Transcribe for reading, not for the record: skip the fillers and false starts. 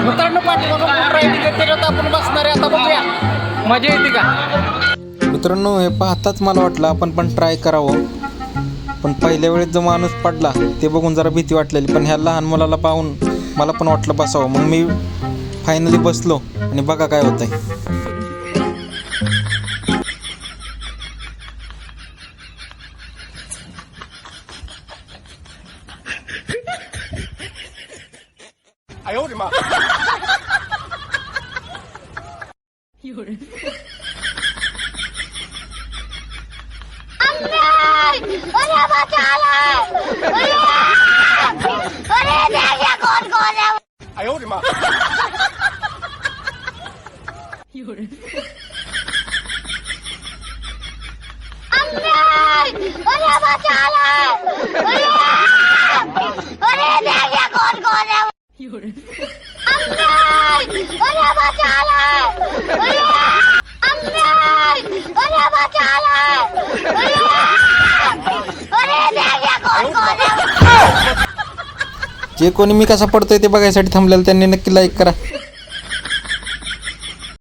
मित्रांनो पाठीमागून ड्रायव्हिंग त्याच्यात आपण बसणार आहे. आता बघूया मजा येते का. मित्रांनो हे पाहताच मला वाटलं आपण पण ट्राय करावं, पण पहिल्या वेळेस जो माणूस पडला ते बघून जरा भीती वाटलेली, पण ह्या लहान मुलाला पाहून मला पण वाटलं बसावं. मग मी फायनली बसलो आणि बघा काय होतंय. जे कोणी मी कसा पडतोय ते बघायसाठी थांबलेलं त्यांनी नक्की लाईक करा.